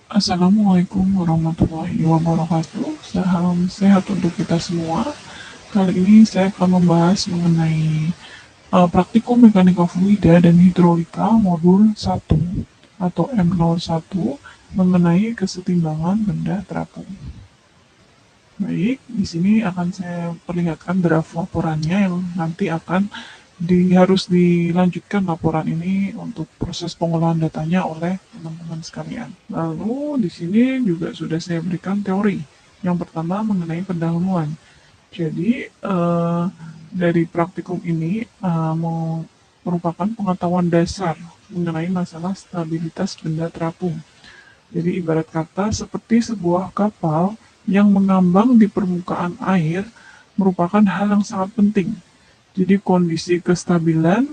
Assalamualaikum warahmatullahi wabarakatuh. Salam sehat untuk kita semua. Kali ini saya akan membahas mengenai praktikum mekanika fluida dan hidrolika modul 1 atau M01 mengenai kesetimbangan benda terapung. Baik, di sini akan saya perlihatkan draft laporannya yang nanti akan harus dilanjutkan laporan ini untuk proses pengolahan datanya oleh teman-teman sekalian. Lalu di sini juga sudah saya berikan teori. Yang pertama mengenai pendahuluan. Jadi dari praktikum ini merupakan pengetahuan dasar mengenai masalah stabilitas benda terapung. Jadi ibarat kata seperti sebuah kapal yang mengambang di permukaan air merupakan hal yang sangat penting. Jadi kondisi kestabilan,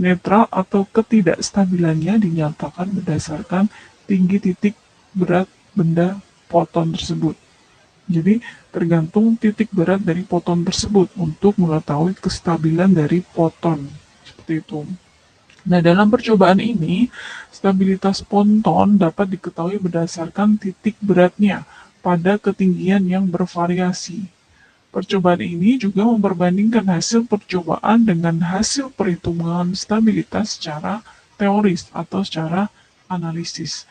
netral atau ketidakstabilannya dinyatakan berdasarkan tinggi titik berat benda foton tersebut. Jadi tergantung titik berat dari foton tersebut untuk mengetahui kestabilan dari foton. Seperti itu. Nah, dalam percobaan ini, stabilitas ponton dapat diketahui berdasarkan titik beratnya pada ketinggian yang bervariasi. Percobaan ini juga memperbandingkan hasil percobaan dengan hasil perhitungan stabilitas secara teoris atau secara analisis.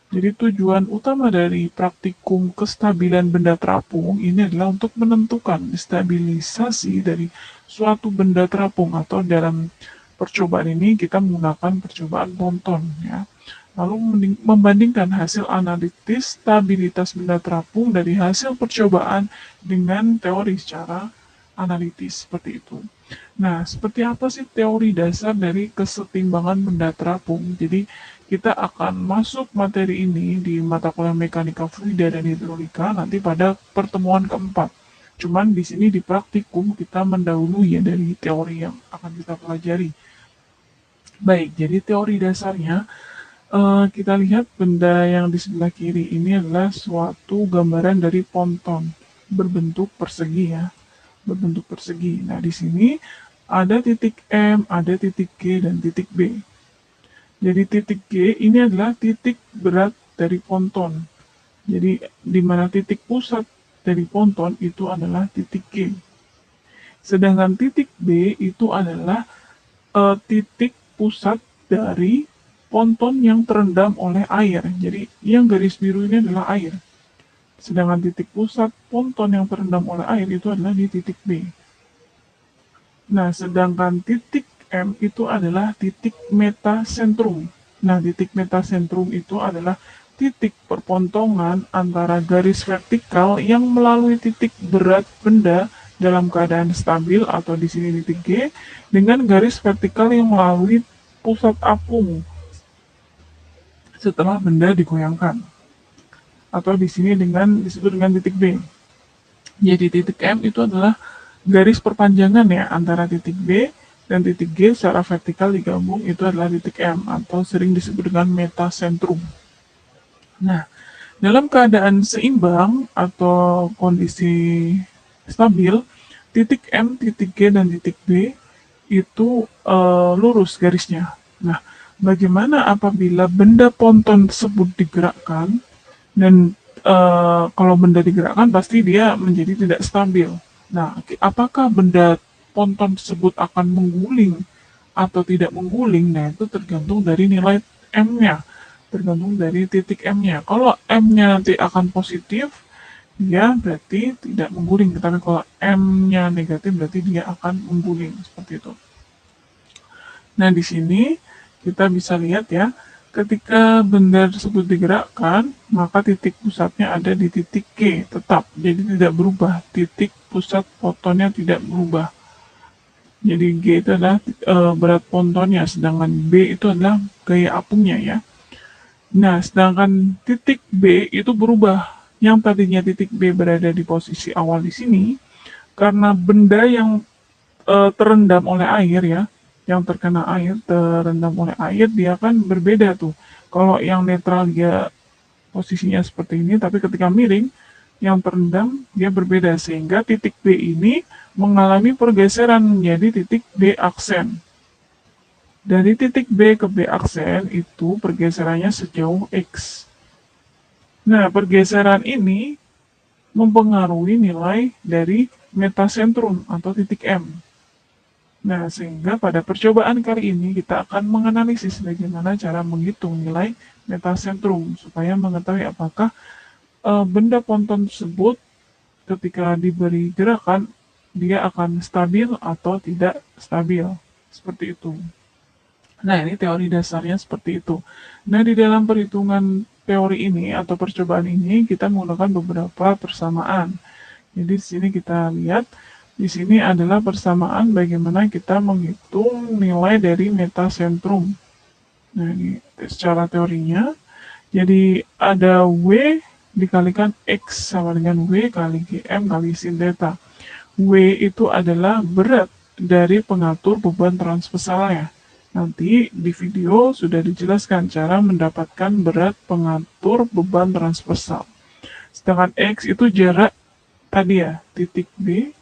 Jadi tujuan utama dari praktikum kestabilan benda terapung ini adalah untuk menentukan stabilisasi dari suatu benda terapung atau dalam percobaan ini kita menggunakan percobaan ponton ya. Lalu membandingkan hasil analitis stabilitas benda terapung dari hasil percobaan dengan teori secara analitis seperti itu. Nah, seperti apa sih teori dasar dari kesetimbangan benda terapung? Jadi, kita akan masuk materi ini di mata kuliah mekanika fluida dan hidrolika nanti pada pertemuan keempat. Cuman di sini di praktikum kita mendahului ya dari teori yang akan kita pelajari. Baik, jadi teori dasarnya kita lihat benda yang di sebelah kiri ini adalah suatu gambaran dari ponton berbentuk persegi ya, berbentuk persegi. Nah, di sini ada titik M, ada titik G, dan titik B. Jadi titik G ini adalah titik berat dari ponton. Jadi di mana titik pusat dari ponton itu adalah titik G. Sedangkan titik B itu adalah titik pusat dari ponton yang terendam oleh air. Jadi yang garis biru ini adalah air. Sedangkan titik pusat ponton yang terendam oleh air itu adalah di titik B. Nah, sedangkan titik M itu adalah titik metasentrum. Nah, titik metasentrum itu adalah titik perpontongan antara garis vertikal yang melalui titik berat benda dalam keadaan stabil atau di sini titik G dengan garis vertikal yang melalui pusat apung setelah benda digoyangkan atau di sini disebut dengan titik B. Jadi titik M itu adalah garis perpanjangan ya antara titik B dan titik G secara vertikal digabung itu adalah titik M atau sering disebut dengan metasentrum. Nah, dalam keadaan seimbang atau kondisi stabil, titik M, titik G, dan titik B itu lurus garisnya. Nah, bagaimana apabila benda ponton tersebut digerakkan dan kalau benda digerakkan pasti dia menjadi tidak stabil. Nah, apakah benda ponton tersebut akan mengguling atau tidak mengguling? Nah, itu tergantung dari nilai M-nya, tergantung dari titik M-nya. Kalau M-nya nanti akan positif, dia berarti tidak mengguling. Tetapi kalau M-nya negatif, berarti dia akan mengguling. Seperti itu. Nah, di sini kita bisa lihat ya, ketika benda tersebut digerakkan, maka titik pusatnya ada di titik G tetap, jadi tidak berubah. Titik pusat fotonnya tidak berubah. Jadi G itu adalah berat pontonnya, sedangkan B itu adalah gaya apungnya ya. Nah, sedangkan titik B itu berubah. Yang tadinya titik B berada di posisi awal di sini, karena benda yang terendam oleh air ya, yang terkena air, terendam oleh air, dia kan berbeda tuh. Kalau yang netral dia posisinya seperti ini, tapi ketika miring, yang terendam dia berbeda sehingga titik B ini mengalami pergeseran menjadi titik B aksen. Dari titik B ke B aksen itu pergeserannya sejauh X. Nah, pergeseran ini mempengaruhi nilai dari metasentrum atau titik M. Nah, sehingga pada percobaan kali ini kita akan menganalisis bagaimana cara menghitung nilai metasentrum supaya mengetahui apakah benda ponton tersebut ketika diberi gerakan dia akan stabil atau tidak stabil. Seperti itu. Nah, ini teori dasarnya seperti itu. Nah, di dalam perhitungan teori ini atau percobaan ini kita menggunakan beberapa persamaan. Jadi di sini kita lihat di sini adalah persamaan bagaimana kita menghitung nilai dari metasentrum. Nah, ini secara teorinya. Jadi ada W dikalikan X sama dengan W kali GM kali sin theta. W itu adalah berat dari pengatur beban transversalnya. Nanti di video sudah dijelaskan cara mendapatkan berat pengatur beban transversal. Sedangkan X itu jarak tadi ya, titik B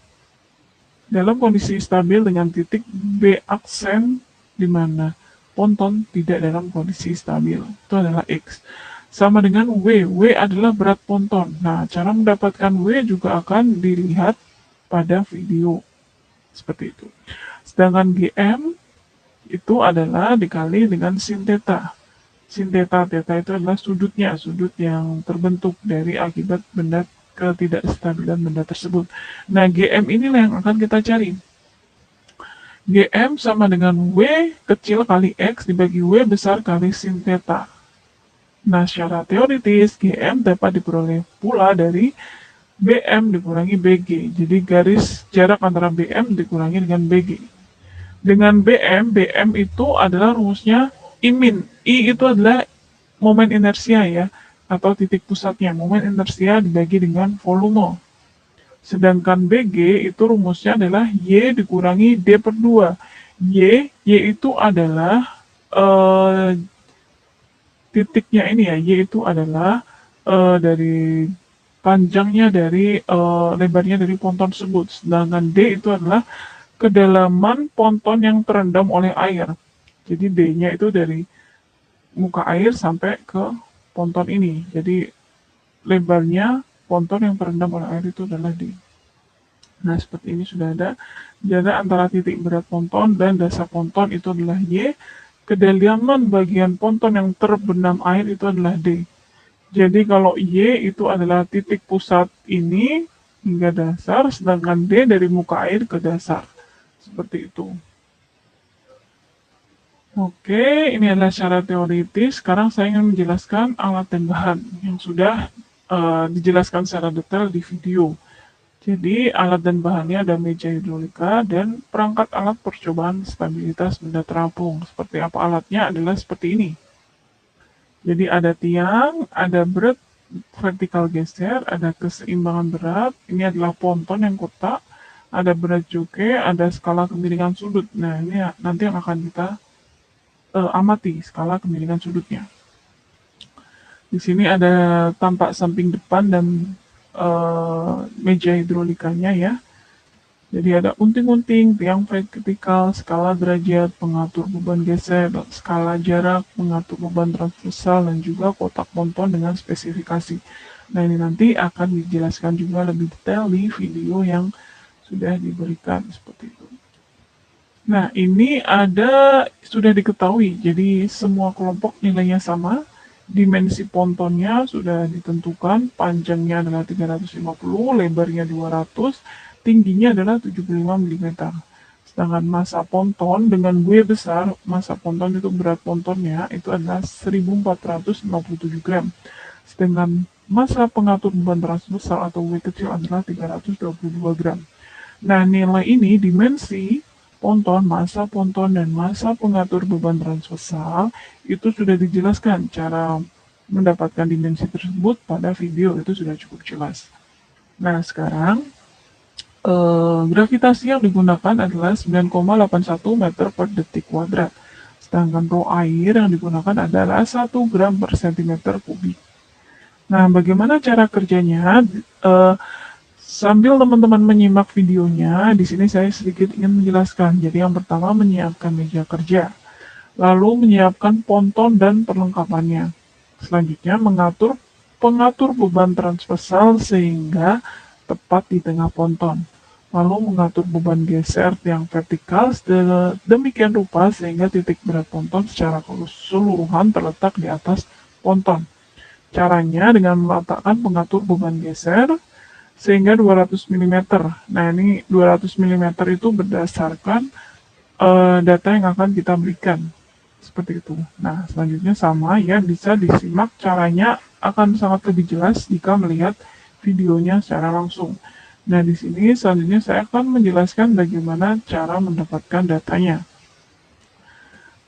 dalam kondisi stabil dengan titik B aksen di mana ponton tidak dalam kondisi stabil. Itu adalah X. Sama dengan W. W adalah berat ponton. Nah, cara mendapatkan W juga akan dilihat pada video. Seperti itu. Sedangkan GM itu adalah dikali dengan sin theta. Sin theta, theta itu adalah sudutnya, sudut yang terbentuk dari akibat benda ketidakstabilan benda tersebut. Nah, GM inilah yang akan kita cari. GM sama dengan W kecil kali X dibagi W besar kali sin theta. Nah, secara teoritis, GM dapat diperoleh pula dari BM dikurangi BG. Jadi garis jarak antara BM dikurangi dengan BG. Dengan BM itu adalah rumusnya I-min. I itu adalah momen inersia ya, atau titik pusatnya. Momen inersia dibagi dengan volume. Sedangkan BG itu rumusnya adalah Y dikurangi D per 2. Y itu adalah titiknya ini ya, Y itu adalah dari panjangnya dari lebarnya dari ponton tersebut. Sedangkan D itu adalah kedalaman ponton yang terendam oleh air. Jadi D-nya itu dari muka air sampai ke ponton ini. Jadi lebarnya ponton yang terendam oleh air itu adalah D. Nah, seperti ini sudah ada. Jarak antara titik berat ponton dan dasar ponton itu adalah Y. Kedalaman bagian ponton yang terbenam air itu adalah D. Jadi kalau Y itu adalah titik pusat ini hingga dasar, sedangkan D dari muka air ke dasar. Seperti itu. Oke, ini adalah secara teoritis. Sekarang saya ingin menjelaskan alat dan bahan yang sudah dijelaskan secara detail di video. Jadi alat dan bahannya ada meja hidrolika dan perangkat alat percobaan stabilitas benda terapung. Seperti apa alatnya adalah seperti ini. Jadi ada tiang, ada berat vertikal geser, ada keseimbangan berat. Ini adalah ponton yang kotak, ada berat cukai, ada skala kemiringan sudut. Nah, ini nanti yang akan kita amati skala kemiringan sudutnya. Di sini ada tampak samping depan dan meja hidrolikanya ya. Jadi ada unting-unting, tiang vertikal, skala derajat, pengatur beban geser, skala jarak, pengatur beban transversal, dan juga kotak ponton dengan spesifikasi. Nah, ini nanti akan dijelaskan juga lebih detail di video yang sudah diberikan seperti itu. Nah, ini ada sudah diketahui. Jadi semua kelompok nilainya sama. Dimensi pontonnya sudah ditentukan. Panjangnya adalah 350, lebarnya 200, tingginya adalah 75 mm. Sedangkan massa ponton dengan W besar, massa ponton itu berat pontonnya itu adalah 1457 gram. Sedangkan massa pengatur beban transversal atau W kecil adalah 322 gram. Nah, nilai ini dimensi ponton, massa ponton, dan massa pengatur beban transversal itu sudah dijelaskan cara mendapatkan dimensi tersebut pada video itu sudah cukup jelas. Nah, sekarang gravitasi yang digunakan adalah 9,81 meter per detik kuadrat. Sedangkan rho air yang digunakan adalah 1 gram per sentimeter kubik. Nah, bagaimana cara kerjanya? Sambil teman-teman menyimak videonya, di sini saya sedikit ingin menjelaskan. Jadi yang pertama menyiapkan meja kerja, lalu menyiapkan ponton dan perlengkapannya. Selanjutnya mengatur pengatur beban transversal sehingga tepat di tengah ponton. Lalu mengatur beban geser yang vertikal demikian rupa sehingga titik berat ponton secara keseluruhan terletak di atas ponton. Caranya dengan meletakkan pengatur beban geser sehingga 200 mm. Nah, ini 200 mm itu berdasarkan data yang akan kita berikan. Seperti itu. Nah, selanjutnya sama ya, bisa disimak caranya akan sangat lebih jelas jika melihat videonya secara langsung. Nah, di sini selanjutnya saya akan menjelaskan bagaimana cara mendapatkan datanya.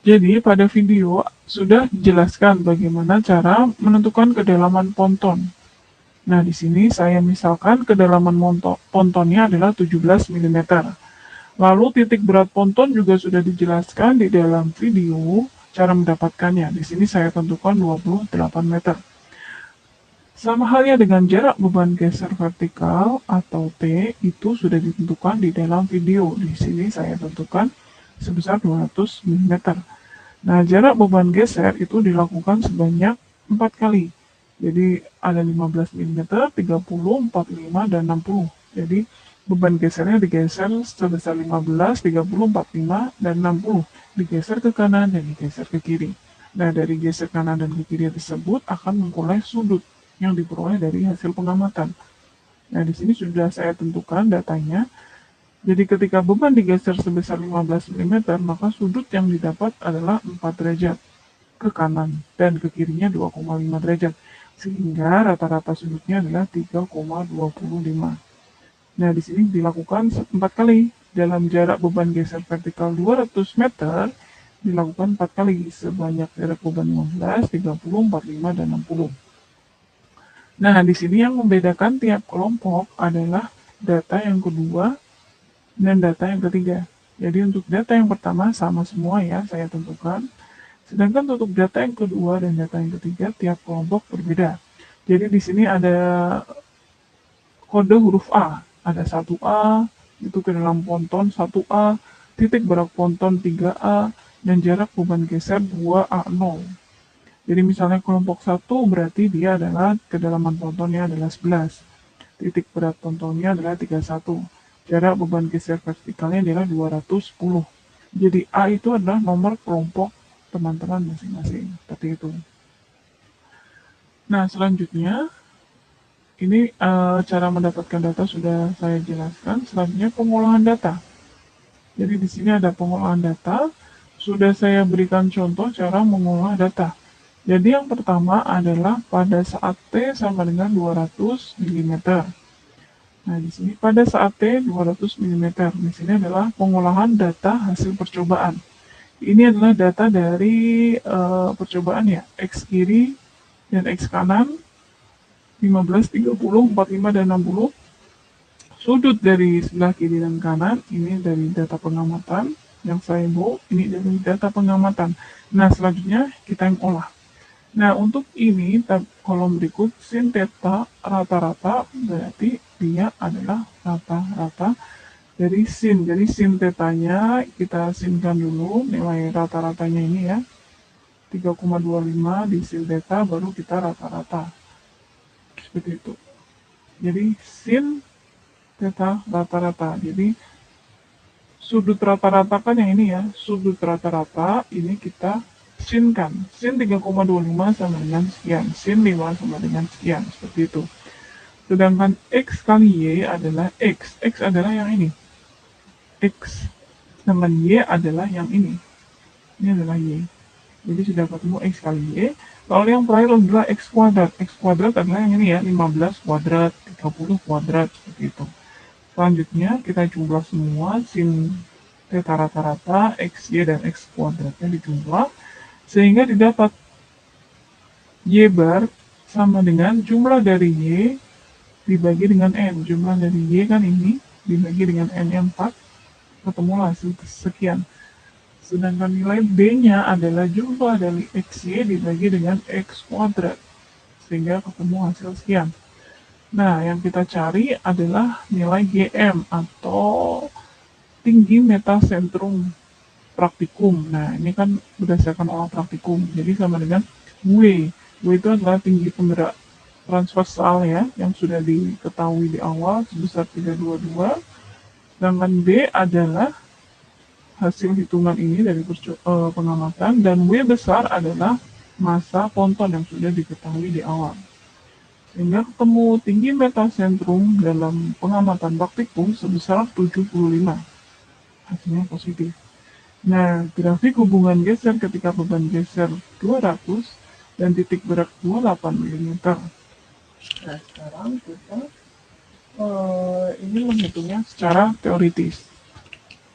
Jadi, pada video sudah dijelaskan bagaimana cara menentukan kedalaman ponton. Nah, di sini saya misalkan kedalaman pontonnya adalah 17 mm. Lalu titik berat ponton juga sudah dijelaskan di dalam video cara mendapatkannya. Di sini saya tentukan 28 meter. Sama halnya dengan jarak beban geser vertikal atau T itu sudah ditentukan di dalam video. Di sini saya tentukan sebesar 200 mm. Nah, jarak beban geser itu dilakukan sebanyak 4 kali. Jadi ada 15 mm, 30, 45, dan 60. Jadi beban gesernya digeser sebesar 15, 30, 45, dan 60. Digeser ke kanan dan digeser ke kiri. Nah, dari geser kanan dan ke kiri tersebut akan memperoleh sudut yang diperoleh dari hasil pengamatan. Nah, di sini sudah saya tentukan datanya. Jadi ketika beban digeser sebesar 15 mm, maka sudut yang didapat adalah 4 derajat ke kanan dan ke kirinya 2,5 derajat. Sehingga rata-rata sudutnya adalah 3,25. Nah, di sini dilakukan 4 kali. Dalam jarak beban geser vertikal 200 meter, dilakukan 4 kali sebanyak jarak beban 15, 30, 45, dan 60. Nah, di sini yang membedakan tiap kelompok adalah data yang kedua dan data yang ketiga. Jadi untuk data yang pertama sama semua ya, saya tentukan. Sedangkan untuk data yang kedua dan data yang ketiga, tiap kelompok berbeda. Jadi di sini ada kode huruf A. Ada 1A, itu ke dalam ponton 1A, titik berat ponton 3A, dan jarak beban geser 2A0. Jadi misalnya kelompok 1 berarti dia adalah kedalaman pontonnya adalah 11. Titik berat pontonnya adalah 31. Jarak beban geser vertikalnya adalah 210. Jadi A itu adalah nomor kelompok teman-teman masing-masing. Seperti itu. Nah, selanjutnya ini cara mendapatkan data sudah saya jelaskan. Selanjutnya pengolahan data. Jadi di sini ada pengolahan data. Sudah saya berikan contoh cara mengolah data. Jadi yang pertama adalah pada saat T sama dengan 200 mm. Nah, di sini pada saat T 200 mm. Di sini adalah pengolahan data hasil percobaan. Ini adalah data dari percobaan ya, X kiri dan X kanan, 15, 30, 45, dan 60. Sudut dari sebelah kiri dan kanan, ini dari data pengamatan yang saya bawa, ini dari data pengamatan. Nah, selanjutnya kita yang olah. Nah, untuk ini, kolom berikut, sin theta rata-rata, berarti dia adalah rata-rata dari sin. Jadi sin tetanya kita sinkan dulu, nilai rata-ratanya ini ya, 3,25 di sin theta, baru kita rata-rata. Seperti itu. Jadi sin theta rata-rata. Jadi sudut rata-rata kan yang ini ya, sudut rata-rata ini kita sin kan. Sin 3,25 sama dengan sekian, sin 5 sama dengan sekian, seperti itu. Sedangkan X kali Y adalah X. X adalah yang ini. X. Sedangkan Y adalah yang ini. Ini adalah Y. Jadi sudah ketemu X kali Y. Lalu yang terakhir adalah X kuadrat. X kuadrat adalah yang ini ya, 15 kuadrat, 30 kuadrat, seperti itu. Selanjutnya kita jumlah semua sin theta rata-rata, X, Y, dan X kuadratnya dijumlah. Sehingga didapat Y bar sama dengan jumlah dari Y dibagi dengan N. Jumlah dari Y kan ini, dibagi dengan N yang 4, ketemulah hasil sekian. Sedangkan nilai B-nya adalah jumlah dari XY dibagi dengan X kuadrat. Sehingga ketemu hasil sekian. Nah, yang kita cari adalah nilai GM atau tinggi metasentrum praktikum. Nah, ini kan berdasarkan olah praktikum. Jadi sama dengan W. W itu adalah tinggi penggerak. transversal ya, yang sudah diketahui di awal sebesar 322. Sedangkan B adalah hasil hitungan ini dari pengamatan, dan W besar adalah massa ponton yang sudah diketahui di awal. Sehingga ketemu tinggi metasentrum dalam pengamatan praktikum sebesar 75. Hasilnya positif. Nah, grafik hubungan geser ketika beban geser 200 dan titik berat 28 mm. Nah, sekarang kita ini menghitungnya secara teoritis.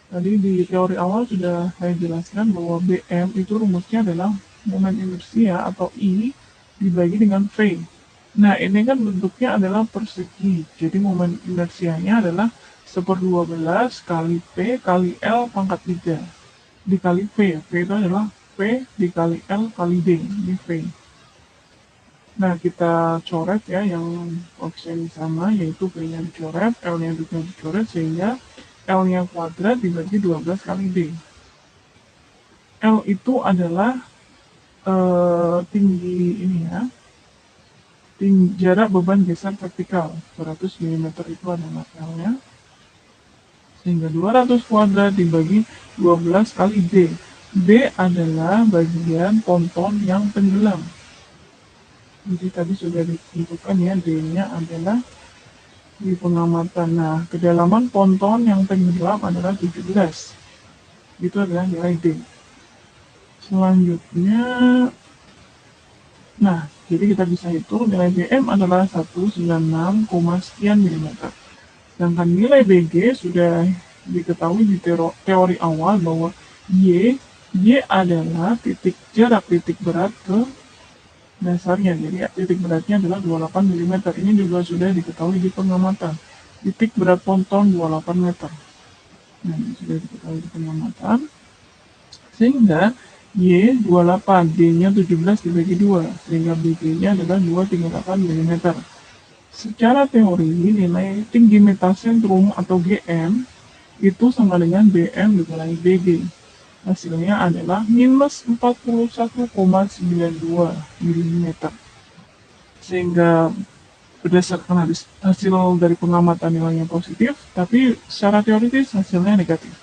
Tadi di teori awal sudah saya jelaskan bahwa BM itu rumusnya adalah momen inersia atau I dibagi dengan V. Nah, ini kan bentuknya adalah persegi. Jadi momen inersianya adalah 1/12 kali P kali L pangkat 3 dikali V. V itu adalah P dikali L kali D. Ini V. Nah, kita coret ya yang koefisien sama, yaitu P-nya dicoret, L-nya juga dicoret, sehingga L-nya kuadrat dibagi 12 kali D. L itu adalah tinggi ini ya, jarak beban geser vertikal. 100 mm itu adalah L-nya. Sehingga 200 kuadrat dibagi 12 kali D. D adalah bagian ponton yang tenggelam. Jadi tadi sudah ditentukan ya, D-nya adalah di pengamatan. Nah, kedalaman ponton yang tenggelam adalah 17. Itu adalah nilai D. Selanjutnya, nah, jadi kita bisa hitung nilai BM adalah 196, sekian milimeter. Sedangkan nilai BG sudah diketahui di teori awal bahwa Y adalah jarak titik berat ke dasarnya. Jadi titik beratnya adalah 28 mm. Ini juga sudah diketahui di pengamatan. Titik berat ponton 28 meter. Nah, ini sudah diketahui di pengamatan. Sehingga Y 28, D-nya 17 dibagi 2. Sehingga BG-nya adalah 238 mm. Secara teori, nilai tinggi metasentrum atau GM itu sama dengan BM dikurangi BG. Hasilnya adalah minus 41,92 mm. Sehingga berdasarkan hasil dari pengamatan nilainya positif, tapi secara teoritis hasilnya negatif.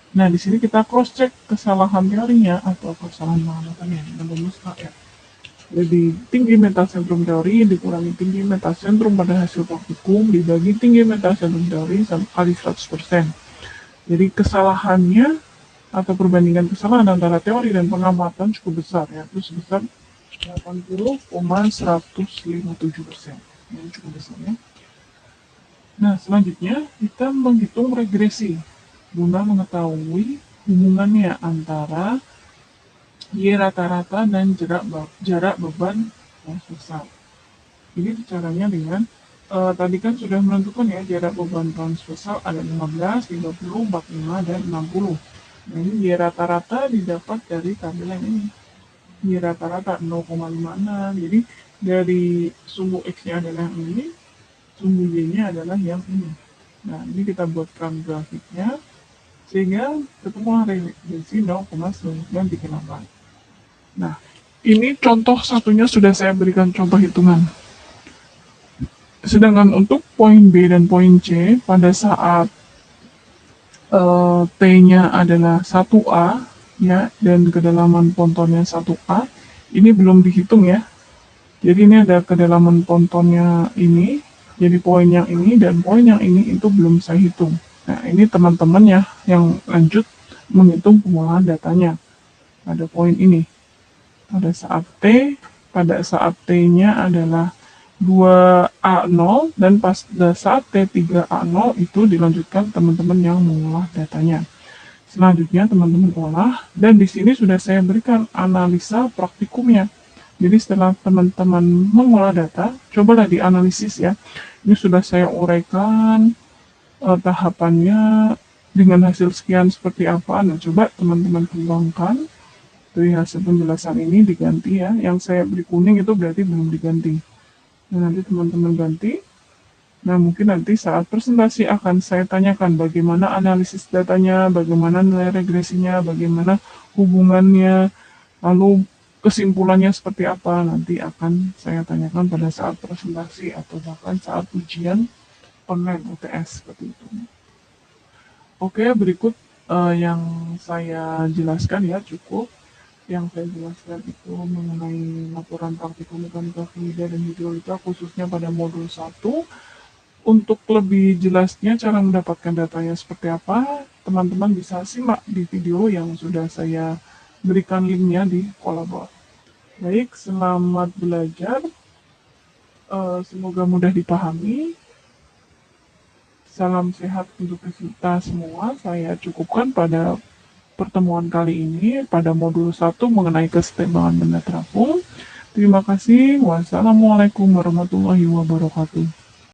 Nah, di sini kita cross check kesalahan teorinya atau kesalahan pengamatannya dengan rumus KF. Jadi tinggi metasentrum teori dikurangi tinggi metasentrum pada hasil praktikum dibagi tinggi metasentrum teori kali 100%. Jadi kesalahannya atau perbandingan kesalahan antara teori dan pengamatan cukup besar, yaitu sebesar 80,157%. Ini cukup besar ya. Nah, selanjutnya kita menghitung regresi guna mengetahui hubungannya antara Y rata-rata dan jarak beban transversal. Ini caranya dengan tadi kan sudah menentukan ya jarak beban transversal ada 15, 30, 45, dan 60. Nah, ini Y rata-rata didapat dari tabel yang ini. Y rata-rata 0,56. Jadi dari sumbu X-nya adalah yang ini, sumbu Y-nya adalah yang ini. Nah, ini kita buatkan grafiknya sehingga ketemu regresi 0,938. Nah, ini contoh satunya sudah saya berikan contoh hitungan. Sedangkan untuk poin B dan poin C pada saat T-nya adalah 1A ya, dan kedalaman pontonnya 1A, ini belum dihitung ya. Jadi ini ada kedalaman pontonnya ini, jadi poin yang ini dan poin yang ini itu belum saya hitung. Nah, ini teman-teman ya yang lanjut menghitung pengolahan datanya pada poin ini. Pada saat T-nya adalah 2A0 dan pada saat T3A0 itu dilanjutkan teman-teman yang mengolah datanya. Selanjutnya teman-teman olah, dan di sini sudah saya berikan analisa praktikumnya. Jadi setelah teman-teman mengolah data, cobalah dianalisis ya. Ini sudah saya uraikan tahapannya dengan hasil sekian seperti apa. Nah, coba teman-teman kembangkan. Dari hasil penjelasan ini diganti ya. Yang saya beri kuning itu berarti belum diganti. Nah, nanti teman-teman ganti. Nah, mungkin nanti saat presentasi akan saya tanyakan bagaimana analisis datanya, bagaimana nilai regresinya, bagaimana hubungannya, lalu kesimpulannya seperti apa nanti akan saya tanyakan pada saat presentasi atau bahkan saat ujian online UTS seperti itu. Oke, berikut yang saya jelaskan ya cukup. Yang saya jelaskan itu mengenai laporan praktikum mekanika fluida dan hidrolika khususnya pada modul 1. Untuk lebih jelasnya cara mendapatkan datanya seperti apa, teman-teman bisa simak di video yang sudah saya berikan linknya di Kolabor. Baik, selamat belajar. Semoga mudah dipahami. Salam sehat untuk kita semua. Saya cukupkan pada pertemuan kali ini pada modul 1 mengenai kesetimbangan benda terapung. Terima kasih. Wassalamualaikum warahmatullahi wabarakatuh.